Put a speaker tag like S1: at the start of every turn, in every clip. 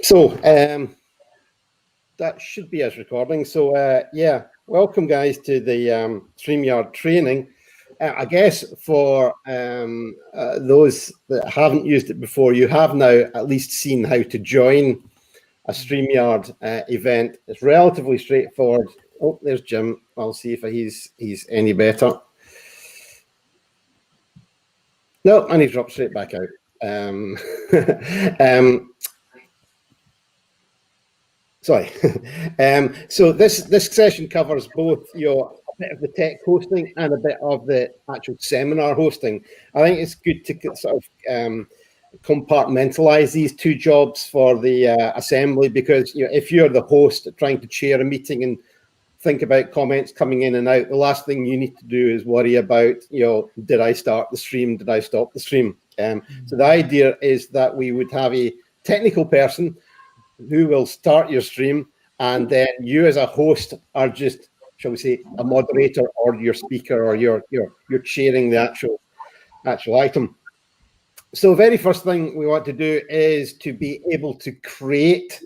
S1: So that should be us recording. So yeah, welcome guys to the StreamYard training. I guess for those that haven't used it before, you have now at least seen how to join a StreamYard event. It's relatively straightforward. Oh, there's Jim. I'll see if he's any better. No, and he's dropped straight back out. Sorry. So this session covers both a bit of the tech hosting and a bit of the actual seminar hosting. I think it's good to sort of compartmentalize these two jobs for the assembly, because if you're the host trying to chair a meeting and think about comments coming in and out, the last thing you need to do is worry about did I start the stream, did I stop the stream. So the idea is that we would have a technical person who will start your stream, and then you as a host are just, shall we say, a moderator or your speaker, or you're chairing the actual item. So very first thing we want to do is to be able to create,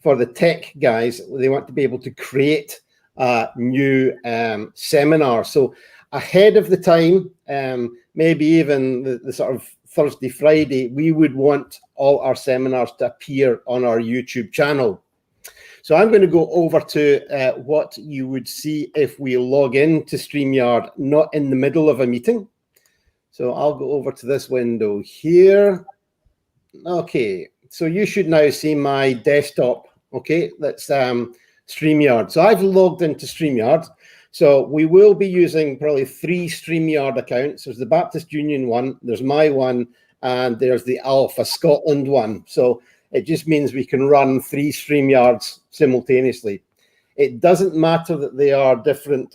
S1: for the tech guys, they want to be able to create a new seminar. So ahead of the time, maybe even the sort of Thursday, Friday, we would want all our seminars to appear on our YouTube channel. So I'm going to go over to what you would see if we log in to StreamYard, not in the middle of a meeting. So I'll go over to this window here. Okay, so you should now see my desktop. Okay, that's StreamYard. So I've logged into StreamYard. So we will be using probably 3 StreamYard accounts. There's the Baptist Union one, there's my one, and there's the Alpha Scotland one. So it just means we can run 3 StreamYards simultaneously. It doesn't matter that they are different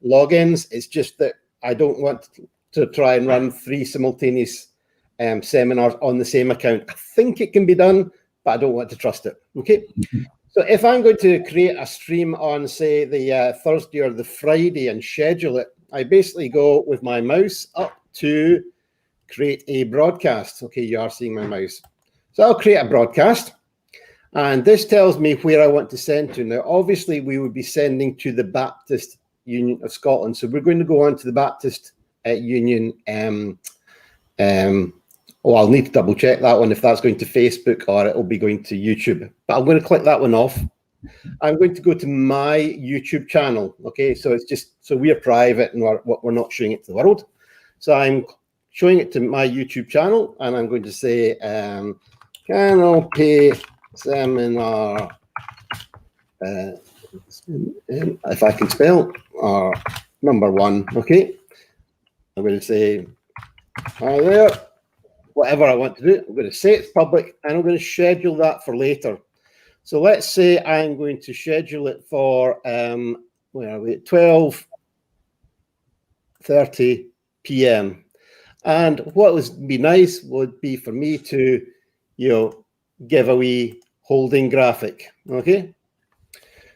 S1: logins. It's just that I don't want to try and run 3 simultaneous seminars on the same account. I think it can be done, but I don't want to trust it. Okay. So if I'm going to create a stream on, say, the Thursday or the Friday and schedule it, I basically go with my mouse up to create a broadcast. Okay, you are seeing my mouse. So I'll create a broadcast, and this tells me where I want to send to. Now, obviously, we would be sending to the Baptist Union of Scotland. So we're going to go on to the Baptist Union. I'll need to double check that one, if that's going to Facebook or it'll be going to YouTube. But I'm going to click that one off. I'm going to go to my YouTube channel. Okay, so it's just, so we're private and we're not showing it to the world. So I'm showing it to my YouTube channel, and I'm going to say Canopy Seminar, if I can spell, number 1. Okay, I'm going to say hi there. Whatever I want to do, I'm going to say it's public, and I'm going to schedule that for later. So let's say I'm going to schedule it for, where are we, 12:30 p.m. And what would be nice would be for me to, give a wee holding graphic, okay?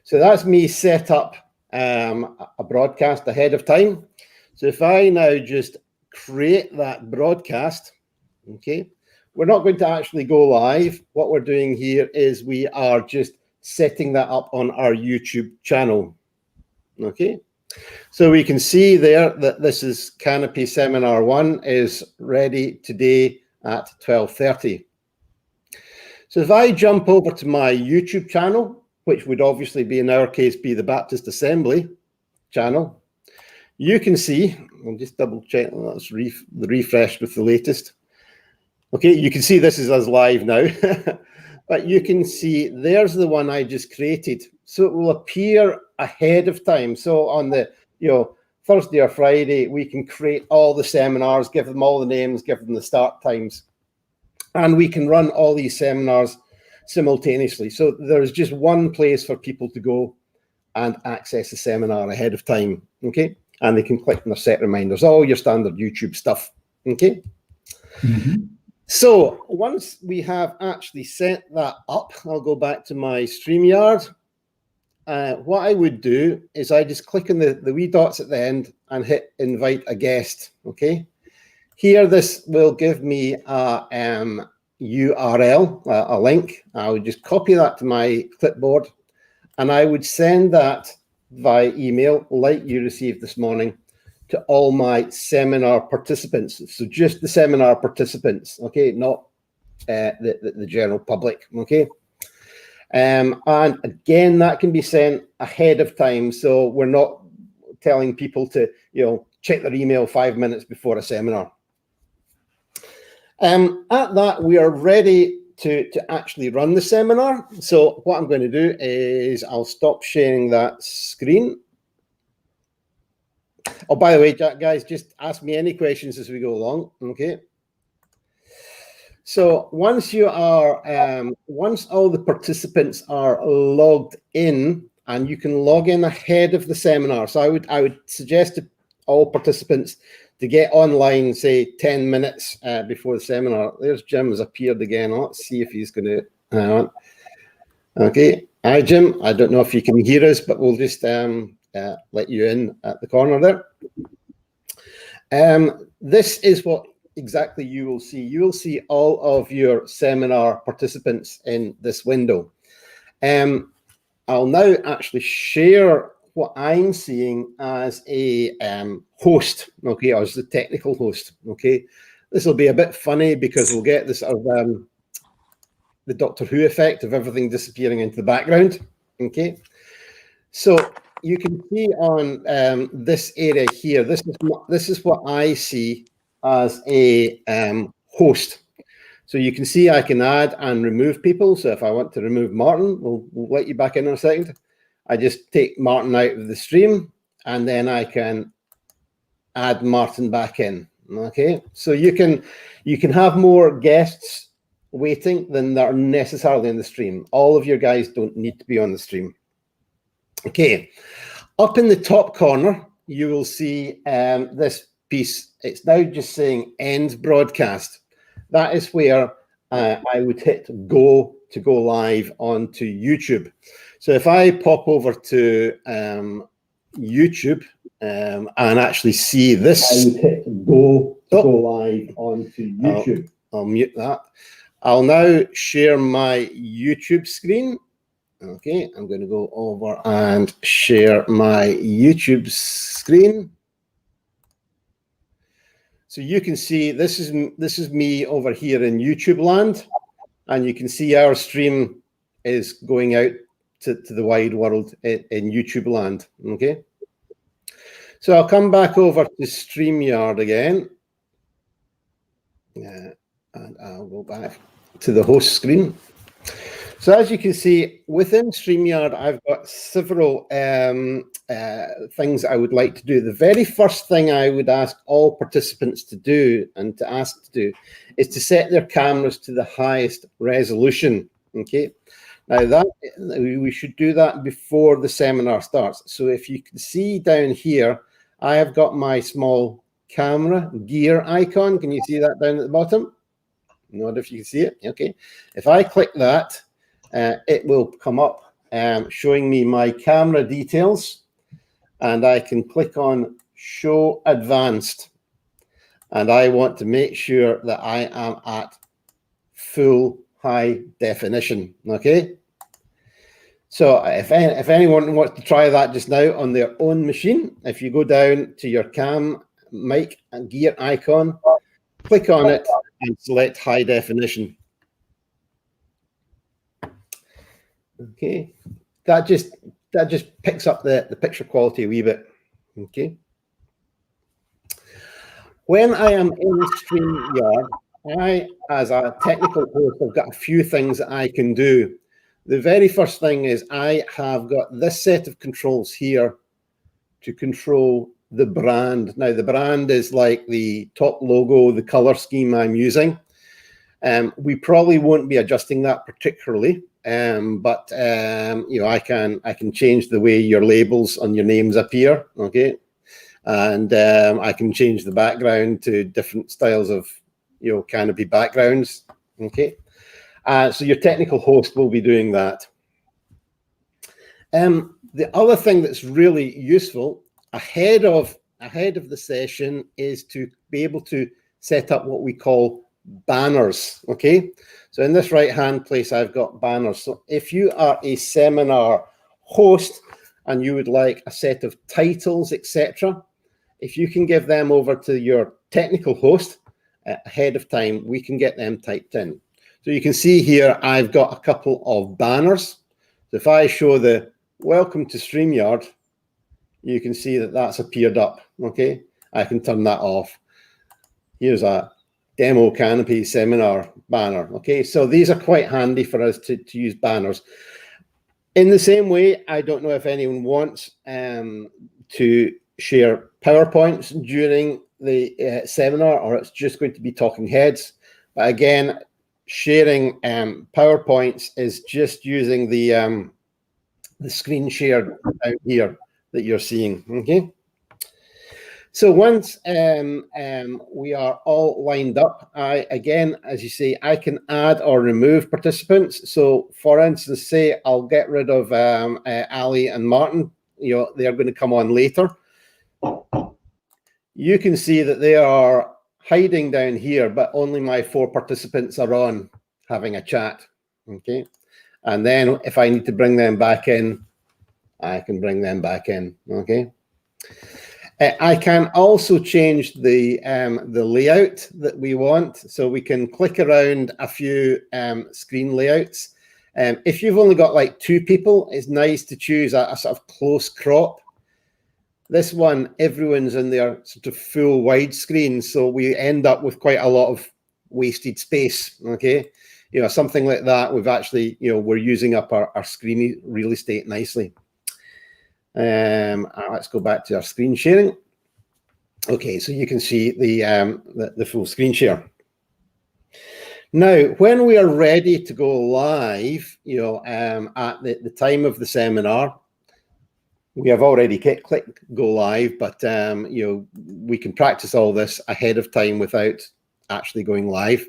S1: So that's me set up a broadcast ahead of time. So if I now just create that broadcast, okay, we're not going to actually go live. What we're doing here is we are just setting that up on our YouTube channel. Okay, so we can see there that this is Canopy Seminar 1 is ready today at 12:30. So if I jump over to my YouTube channel, which would obviously be, in our case, be the Baptist Assembly channel, you can see, I'll just double check, that's refreshed with the latest. Okay, you can see this is us live now, but you can see there's the one I just created. So it will appear ahead of time. So on the Thursday or Friday, we can create all the seminars, give them all the names, give them the start times, and we can run all these seminars simultaneously. So there's just one place for people to go and access the seminar ahead of time. Okay, and they can click on their set reminders, all your standard YouTube stuff. Okay. Mm-hmm. So once we have actually set that up, I'll go back to my StreamYard. What I would do is I just click on the wee dots at the end and hit invite a guest, okay? Here, this will give me a URL, a link. I would just copy that to my clipboard, and I would send that via email, like you received this morning, to all my seminar participants. So just the seminar participants, okay, not the general public, okay. And again, that can be sent ahead of time, so we're not telling people to, you know, check their email 5 minutes before a seminar. At that, we are ready to actually run the seminar. So what I'm going to do is I'll stop sharing that screen. Oh, by the way, guys, just ask me any questions as we go along, okay? So once you are, once all the participants are logged in, and you can log in ahead of the seminar. So I would suggest to all participants to get online, say 10 minutes before the seminar. There's Jim has appeared again. Let's see if he's going to, hang on. Okay, hi Jim. I don't know if you can hear us, but we'll just let you in at the corner there. This is what exactly you will see. You will see all of your seminar participants in this window. I'll now actually share what I'm seeing as a host, okay, as the technical host, okay. This will be a bit funny because we'll get this of the Doctor Who effect of everything disappearing into the background, okay. So you can see on this area here, this is what I see as a host. So you can see I can add and remove people. So if I want to remove Martin, we'll let you back in a second. I just take Martin out of the stream, and then I can add Martin back in. Okay, so you can have more guests waiting than that are necessarily in the stream. All of your guys don't need to be on the stream. Okay, up in the top corner, you will see this piece. It's now just saying end broadcast. That is where I would hit go to go live onto YouTube. So if I pop over to YouTube and actually see this, I would hit go to go live onto YouTube. I'll mute that. I'll now share my YouTube screen. Okay, I'm going to go over and share my YouTube screen. So you can see this is me over here in YouTube land, and you can see our stream is going out to the wide world in YouTube land. Okay, so I'll come back over to StreamYard again, and I'll go back to the host screen. So as you can see, within StreamYard, I've got several things I would like to do. The very first thing I would ask all participants to do and to ask to do is to set their cameras to the highest resolution, okay? Now that we should do that before the seminar starts. So if you can see down here, I have got my small camera gear icon. Can you see that down at the bottom? Not if you can see it, okay. If I click that, it will come up showing me my camera details, and I can click on show advanced, and I want to make sure that I am at full high definition. Okay, so if anyone wants to try that just now on their own machine, if you go down to your cam mic and gear icon, click on it and select high definition. Okay, that just picks up the picture quality a wee bit. Okay, when I am in StreamYard, I, as a technical host, have got a few things that I can do. The very first thing is I have got this set of controls here to control the brand. Now, the brand is like the top logo, the color scheme I'm using. We probably won't be adjusting that particularly, but you know, I can change the way your labels on your names appear. Okay, and I can change the background to different styles of, you know, Canopy backgrounds. Okay, so your technical host will be doing that. The other thing that's really useful ahead of the session is to be able to set up what we call banners, okay? So in this right-hand place, I've got banners. So if you are a seminar host and you would like a set of titles, etc., if you can give them over to your technical host ahead of time, we can get them typed in. So you can see here, I've got a couple of banners. So if I show the welcome to StreamYard, you can see that that's appeared up, okay? I can turn that off. Here's a demo Canopy seminar banner, okay? So these are quite handy for us to use banners. In the same way, I don't know if anyone wants to share PowerPoints during the seminar, or it's just going to be talking heads. But again, sharing PowerPoints is just using the screen share out here that you're seeing, okay? So once we are all lined up, again, as you say, I can add or remove participants. So for instance, say I'll get rid of Ali and Martin, you know, they're going to come on later. You can see that they are hiding down here, but only my 4 participants are on having a chat, okay? And then if I need to bring them back in, I can bring them back in, okay? I can also change the layout that we want, so we can click around a few screen layouts. If you've only got like 2 people, it's nice to choose a sort of close crop. This one, everyone's in their sort of full widescreen, so we end up with quite a lot of wasted space, okay? You know, something like that, we've actually, you know, we're using up our screen real estate nicely. Let's go back to our screen sharing. Okay, so you can see the full screen share. Now, when we are ready to go live, you know, at the time of the seminar, we have already clicked go live, but you know, we can practice all this ahead of time without actually going live.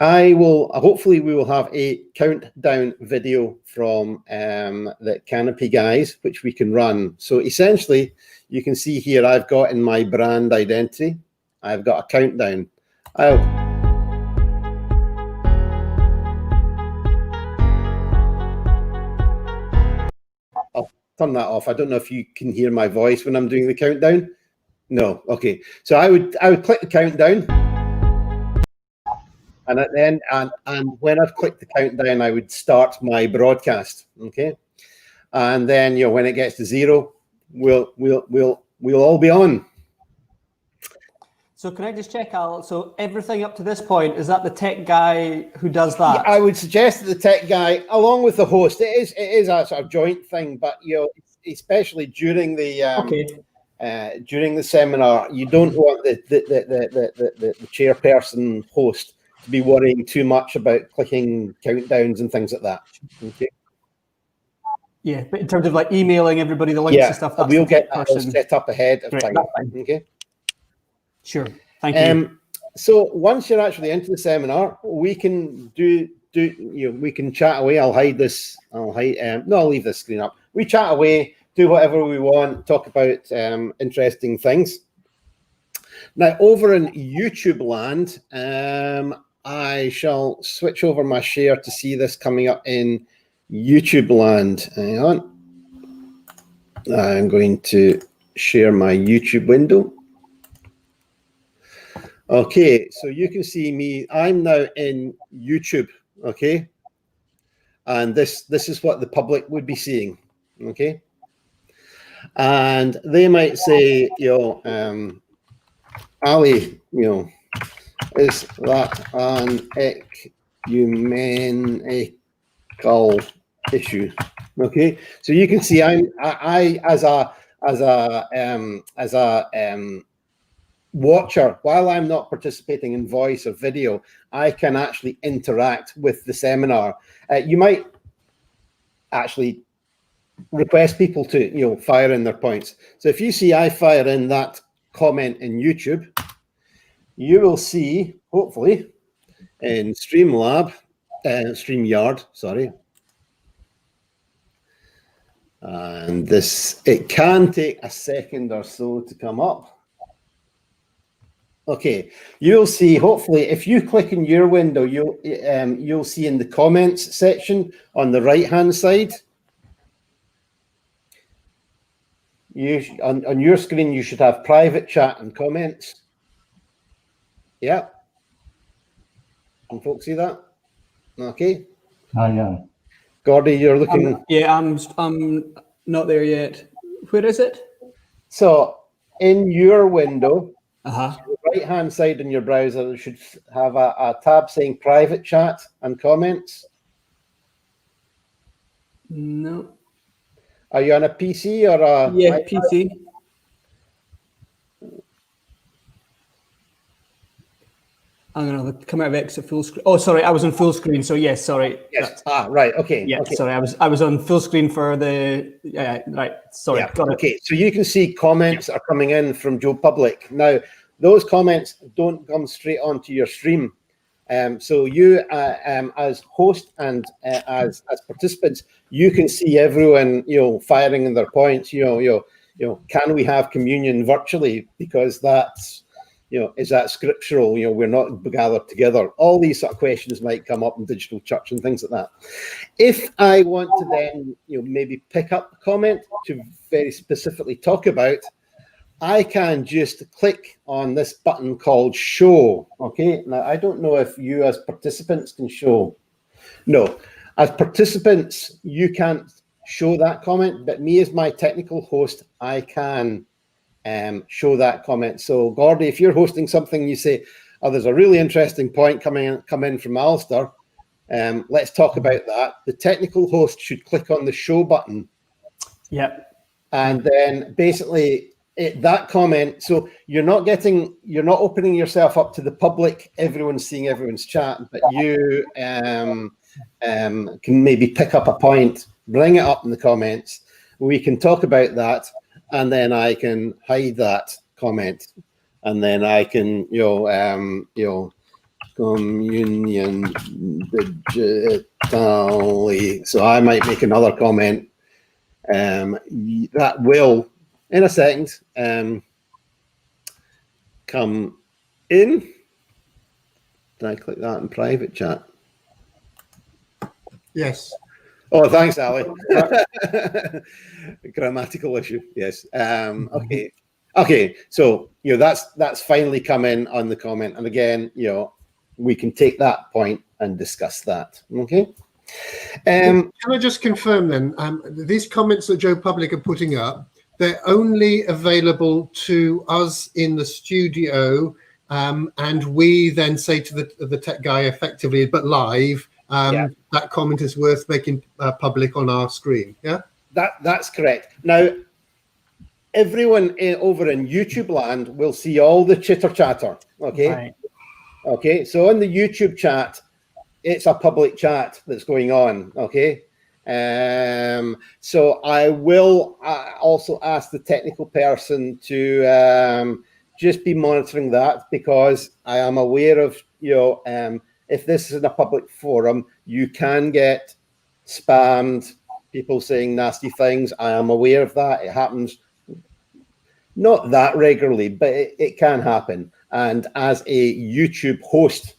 S1: Hopefully we will have a countdown video from the Canopy guys, which we can run. So essentially, you can see here, I've got in my brand identity, I've got a countdown. I'll turn that off. I don't know if you can hear my voice when I'm doing the countdown. No, okay. So I would click the countdown. And at the end, and when I've clicked the countdown, I would start my broadcast, okay? And then, you know, when it gets to 0, we'll all be on.
S2: So can I just check, Al? So everything up to this point, is that the tech guy who does that?
S1: Yeah, I would suggest that the tech guy, along with the host, it is a sort of joint thing, but you know, especially during the during the seminar, you don't want the chairperson host to be worrying too much about clicking countdowns and things like that. Okay.
S2: Yeah, but in terms of like emailing everybody the links and stuff, that's
S1: we'll get that all set up ahead of time. Okay.
S2: Sure. Thank you.
S1: So once you're actually into the seminar, we can we can chat away. I'll hide this. I'll leave this screen up. We chat away, do whatever we want, talk about interesting things. Now, over in YouTube land, I shall switch over my share to see this coming up in YouTube land. Hang on. I'm going to share my YouTube window. Okay, so you can see me. I'm now in YouTube, okay? And this is what the public would be seeing, okay? And they might say, you know, Ali, you know, is that an ecumenical issue? Okay, so you can see I as a watcher, while I'm not participating in voice or video, I can actually interact with the seminar. You might actually request people to, you know, fire in their points. So if you see I fire in that comment in YouTube, you will see, hopefully, in StreamYard, sorry. And this, it can take a second or so to come up. Okay, you'll see, hopefully, if you click in your window, you'll see in the comments section on the right-hand side, on your screen, you should have private chat and comments. Yeah. Can folks see that? Okay.
S3: Oh, yeah.
S1: Gordy, you're looking...
S2: Yeah, I'm not there yet. Where is it?
S1: So, in your window,
S2: Uh-huh.
S1: the right-hand side in your browser, it should have a tab saying private chat and comments.
S2: No.
S1: Are you on a PC or a...
S2: Yeah, PC. I'm going to come out of exit full screen. Oh, sorry, I was on full screen. So yes, sorry.
S1: Yes. Right. Okay.
S2: Yeah.
S1: Okay.
S2: Sorry, I was on full screen for the. Right. Sorry.
S1: Yeah.
S2: Got it.
S1: Okay. So you can see comments are coming in from Joe Public. Now, those comments don't come straight onto your stream. So you, as host and as participants, you can see everyone, firing in their points. Can we have communion virtually? Because that's, is that scriptural? We're not gathered together. All these sort of questions might come up in digital church and things like that. If I want to then, maybe pick up a comment to very specifically talk about, I can just click on this button called show. Okay. Now, I don't know if you as participants can show. No, as participants, you can't show that comment, but me as my technical host, I can show that comment. So Gordy, if you're hosting something, you say, oh, there's a really interesting point come in from Alistair. Let's talk about that. The technical host should click on the show button.
S2: Yep.
S1: And then basically that comment, so you're not opening yourself up to the public, everyone's seeing everyone's chat, but you can maybe pick up a point, bring it up in the comments. We can talk about that, and then I can hide that comment, and then I can, communion digitally. So I might make another comment that will, in a second, come in. Did I click that in private chat?
S4: Yes.
S1: Oh, thanks, Ali. Grammatical issue. Yes. Okay. Okay. So that's finally come in on the comment, and again, we can take that point and discuss that. Okay.
S4: Can I just confirm then? These comments that Joe Public are putting up, they're only available to us in the studio, and we then say to the tech guy effectively, but live, that comment is worth making public on our screen. Yeah,
S1: that's correct. Now, everyone over in YouTube land will see all the chitter chatter. Okay,
S2: Right.
S1: Okay. So in the YouTube chat, it's a public chat that's going on. Okay. So I will also ask the technical person to just be monitoring that, because I am aware of, if this is in a public forum, you can get spammed, people saying nasty things. I am aware of that. It happens not that regularly, but it can happen. And as a YouTube host,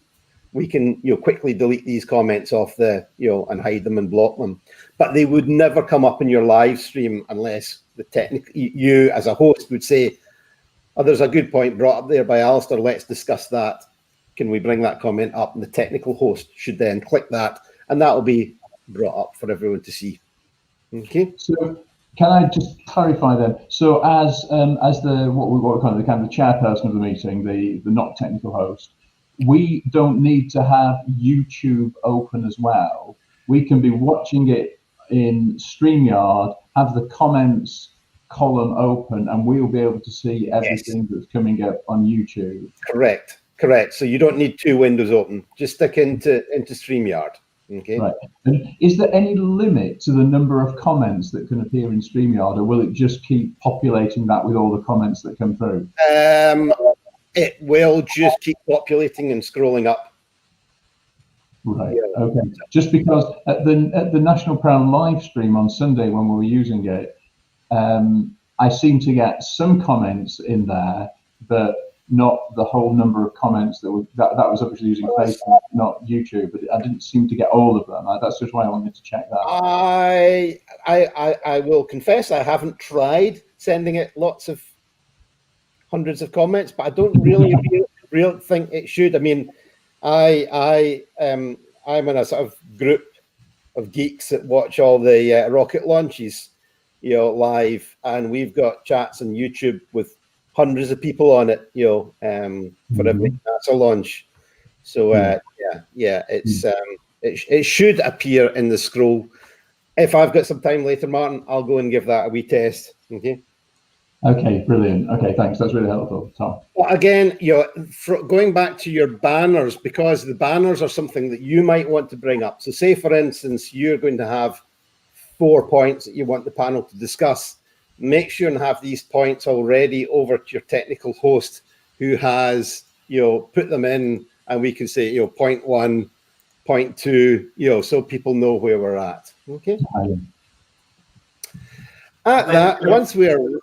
S1: we can quickly delete these comments off and hide them and block them. But they would never come up in your live stream unless you as a host would say, oh, there's a good point brought up there by Alistair, let's discuss that. Can we bring that comment up? And the technical host should then click that, and that will be brought up for everyone to see. Okay.
S3: So can I just clarify then? So as the what we call the kind of the chairperson of the meeting, the not technical host, we don't need to have YouTube open as well. We can be watching it in StreamYard, have the comments column open, and we'll be able to see everything that's coming up on YouTube.
S1: Correct. So you don't need two windows open. Just stick into StreamYard. Okay. Right.
S3: And is there any limit to the number of comments that can appear in StreamYard, or will it just keep populating that with all the comments that come through?
S1: It will just keep populating and scrolling up.
S3: Right. Yeah. Okay. Just because at the National Prayer live stream on Sunday when we were using it, I seem to get some comments in there, but not the whole number of comments that was obviously using Facebook, not YouTube, but I didn't seem to get all of them. That's just why I wanted to check that.
S1: I will confess I haven't tried sending it hundreds of comments, but I don't really think it should. I mean, I'm in a sort of group of geeks that watch all the rocket launches, live, and we've got chats on YouTube with hundreds of people on it, for every NASA launch. So it should appear in the scroll. If I've got some time later, Martin, I'll go and give that a wee test. Okay.
S3: Okay, brilliant. Okay, thanks. That's really helpful, Tom.
S1: Well, again, going back to your banners, because the banners are something that you might want to bring up. So say, for instance, you're going to have 4 points that you want the panel to discuss. Make sure and have these points already over to your technical host who has, put them in, and we can say, point 1, point 2, so people know where we're at. Okay. Once we're...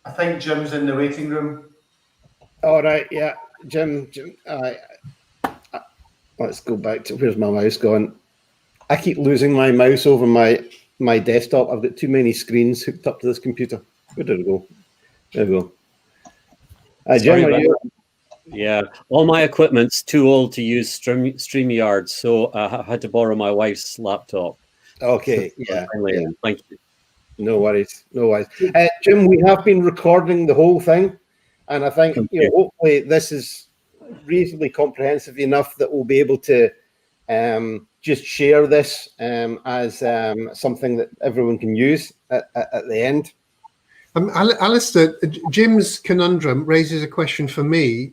S5: I think Jim's in the waiting room.
S1: All right, yeah, Jim. Let's go back to where's my mouse gone. I keep losing my mouse over my desktop. I've got too many screens hooked up to this computer. Where did it go? There we go. Jim, are you?
S6: Yeah, all my equipment's too old to use StreamYard, so I had to borrow my wife's laptop.
S1: Okay, yeah.
S6: Thank you.
S1: No worries. Jim, we have been recording the whole thing, and I think hopefully this is reasonably comprehensive enough that we'll be able to just share this as something that everyone can use at the end.
S4: Alistair, Jim's conundrum raises a question for me.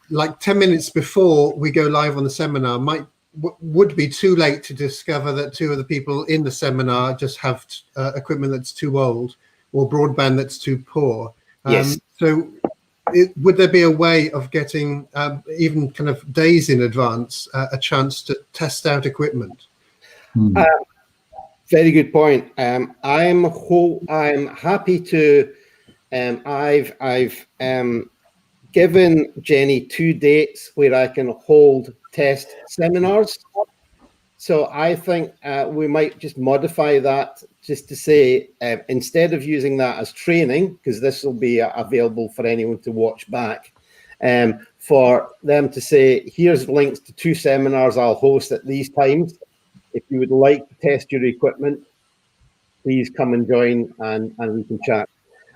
S4: Like 10 minutes before we go live on the seminar, would be too late to discover that 2 of the people in the seminar just have equipment that's too old or broadband that's too poor.
S1: Yes.
S4: So would there be a way of getting, even kind of days in advance, a chance to test out equipment?
S1: Very good point. I'm happy to. I've given Jenny 2 dates where I can hold test seminars. So I think we might just modify that just to say, instead of using that as training, because this will be available for anyone to watch back, for them to say, here's links to 2 seminars I'll host at these times. If you would like to test your equipment, please come and join and we can chat.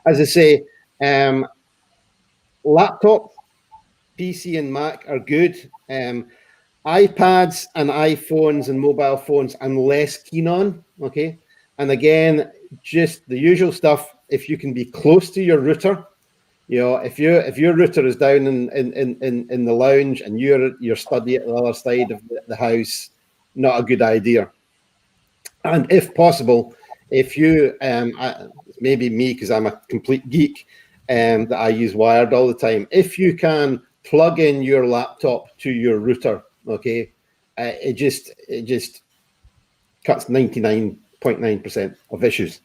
S1: As I say, laptop, PC and Mac are good. iPads and iPhones and mobile phones I'm less keen on, okay? And again, just the usual stuff. If you can be close to your router, if your router is down in the lounge and you're studying at the other side of the house, not a good idea. And if possible, if you, maybe me, because I'm a complete geek, that I use wired all the time. If you can plug in your laptop to your router, okay, it just cuts 99.9% of issues.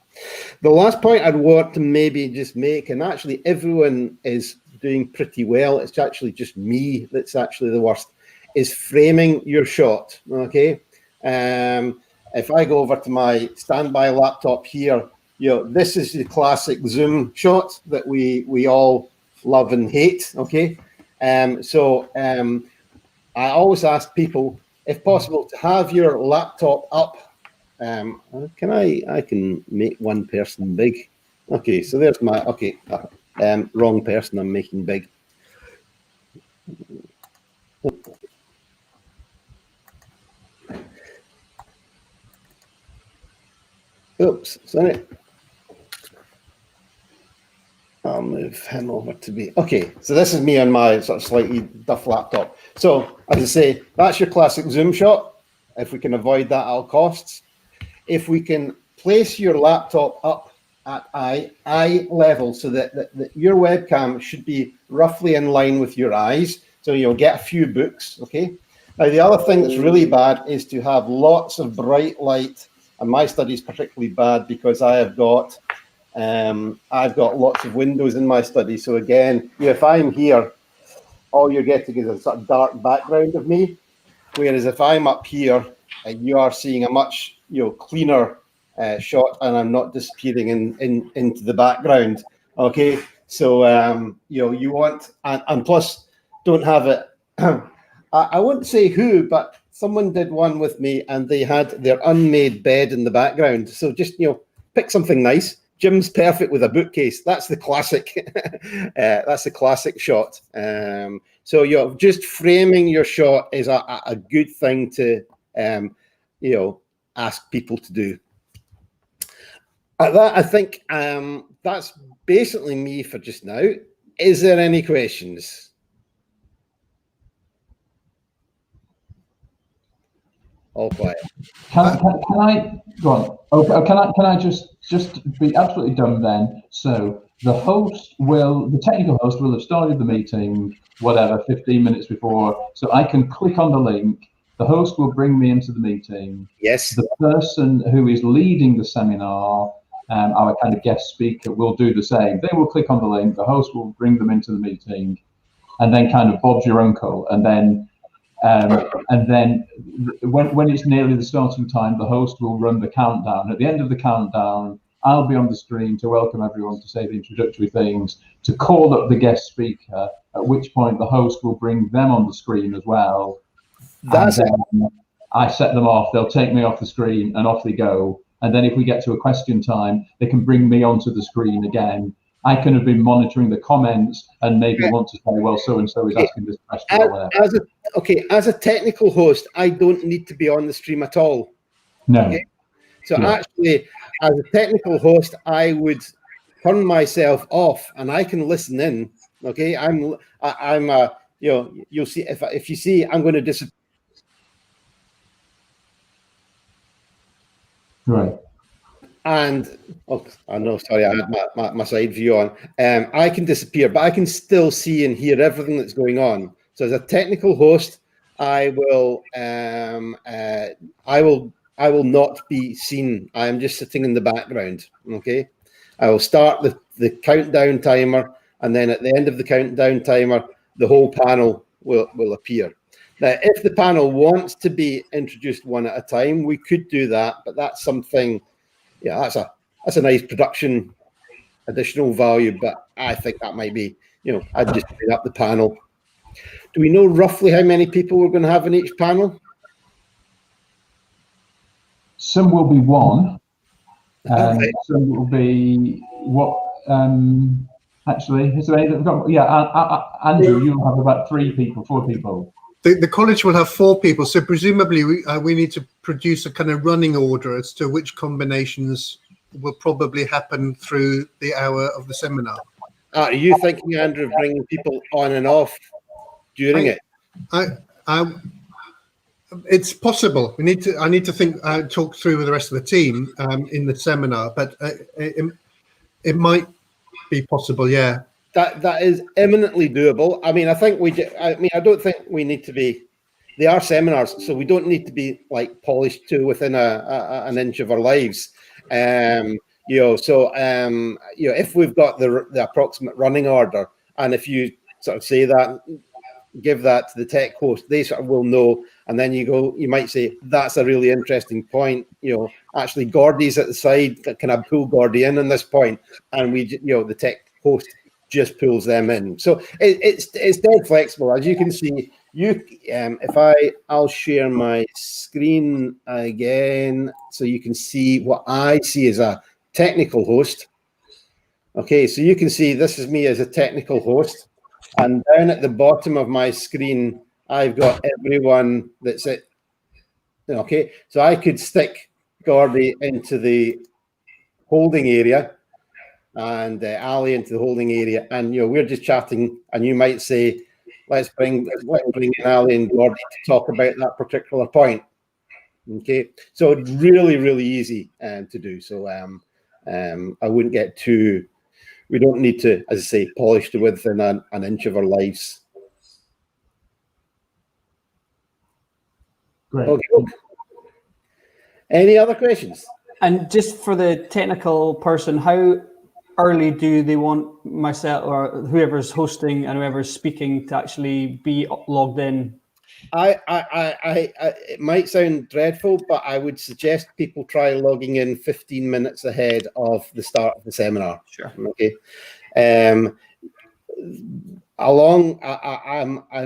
S1: The last point I'd want to maybe just make, and actually everyone is doing pretty well, it's actually just me that's actually the worst, is framing your shot, okay? If I go over to my standby laptop here, this is the classic Zoom shot that we all love and hate, okay? I always ask people, if possible, to have your laptop up. I can make one person big. Okay, so there's my, wrong person I'm making big. Oops, sorry. I'll move him over to be, okay, so this is me on my sort of slightly duff laptop. So, as I say, that's your classic Zoom shot, if we can avoid that at all costs. If we can place your laptop up at eye level so that your webcam should be roughly in line with your eyes, so you'll get a few books, okay? Now, the other thing that's really bad is to have lots of bright light, and my study is particularly bad because I have got I've got lots of windows in my study. So again, if I'm here, all you're getting is a sort of dark background of me. Whereas if I'm up here, you are seeing a much cleaner shot, and I'm not disappearing into the background. Okay, so you want, and plus don't have it. I won't say who, but someone did one with me, and they had their unmade bed in the background. So just pick something nice. Jim's perfect with a bookcase. That's the classic. That's the classic shot. So just framing your shot is a good thing to ask people to do. At that, I think that's basically me for just now. Is there any questions? All quiet.
S3: Can I go on? Okay, can I just be absolutely dumb then? So the technical host will have started the meeting, whatever, 15 minutes before. So I can click on the link. The host will bring me into the meeting.
S1: Yes.
S3: The person who is leading the seminar, our kind of guest speaker, will do the same. They will click on the link. The host will bring them into the meeting, and then kind of Bob's your uncle, and then when it's nearly the starting time, the host will run the countdown. At the end of the countdown, I'll be on the screen to welcome everyone, to say the introductory things, to call up the guest speaker, at which point the host will bring them on the screen as well.
S1: That's it.
S3: I set them off, they'll take me off the screen, and off they go. And then if we get to a question time, they can bring me onto the screen again. I can have been monitoring the comments and maybe want to say, well, so-and-so is asking this question or whatever.
S1: As a technical host, I don't need to be on the stream at all.
S3: No.
S1: Okay? So actually, as a technical host, I would turn myself off and I can listen in. Okay, you'll see if you see I'm going to disappear.
S3: Right.
S1: And I know, sorry, I had my side view on. I can disappear, but I can still see and hear everything that's going on. So as a technical host, I will not be seen. I am just sitting in the background. Okay, I will start the countdown timer, and then at the end of the countdown timer, the whole panel will appear. Now, if the panel wants to be introduced one at a time, we could do that, but that's something. Yeah, that's a nice production additional value, but I think that might be, I'd just bring up the panel. Do we know roughly how many people we're going to have in each panel?
S3: Some will be one,
S1: Okay.
S3: some will be actually, is there any that we've got? Yeah, Andrew, you'll have about 4 people.
S4: The college will have 4 people, so presumably we need to produce a kind of running order as to which combinations will probably happen through the hour of the seminar.
S1: Are you thinking, Andrew, of bringing people on and off during it?
S4: It's possible. I need to talk through with the rest of the team in the seminar, but it might be possible. Yeah.
S1: That is eminently doable. I mean, I don't think we need to be. They are seminars, so we don't need to be like polished to within an inch of our lives. If we've got the approximate running order, and if you sort of say that, give that to the tech host, they sort of will know, and then you might say, that's a really interesting point. Actually, Gordy's at the side. Can I pull Gordy in on this point? And the tech host just pulls them in. So it's dead flexible, as you can see. I'll share my screen again so you can see what I see as a technical host. Okay, so you can see this is me as a technical host, and down at the bottom of my screen I've got everyone that's it. Okay, so I could stick Gordy into the holding area and Ali into the holding area, and we're just chatting, and you might say, let's bring in Ali and Gordy to talk about that particular point. Okay, so it's really, really easy to do. So I wouldn't get too. We don't need to, as I say, polish to within an inch of our lives.
S3: Great.
S1: Okay. Any other questions?
S2: And just for the technical person, how early do they want myself or whoever's hosting and whoever's speaking to actually be logged in?
S1: It might sound dreadful, but I would suggest people try logging in 15 minutes ahead of the start of the seminar.
S2: Sure.
S1: Okay. I'm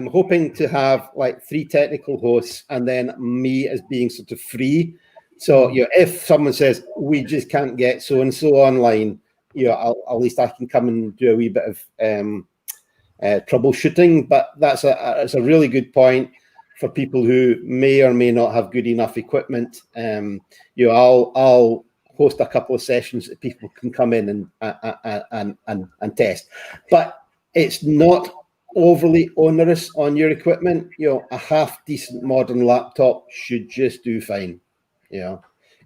S1: hoping to have like 3 technical hosts and then me as being sort of free. So if someone says we just can't get so and so online, at least I can come and do a wee bit of troubleshooting. But that's a really good point for people who may or may not have good enough equipment. I'll host a couple of sessions that people can come in and test. But it's not overly onerous on your equipment. A half decent modern laptop should just do fine.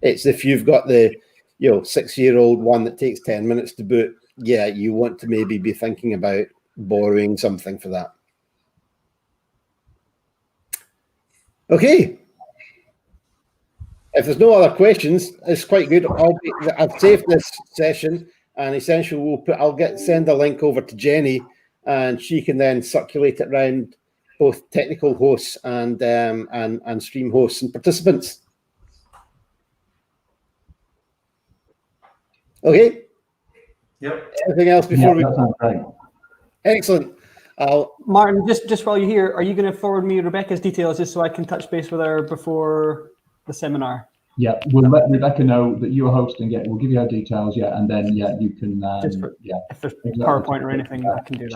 S1: It's if you've got the 6-year-old one that takes 10 minutes to boot, you want to maybe be thinking about borrowing something for that. Okay. If there's no other questions, it's quite good. I've saved this session, and essentially I'll send a link over to Jenny, and she can then circulate it around both technical hosts and stream hosts and participants. Okay.
S5: Yep.
S1: Anything else before we?
S3: That sounds great.
S1: Excellent.
S2: Martin, just while you're here, are you going to forward me Rebecca's details just so I can touch base with her before the seminar?
S3: Yeah, we'll let Rebecca know that you are hosting it. We'll give you her details, and then you can.
S2: If there's PowerPoint or anything, I can do that.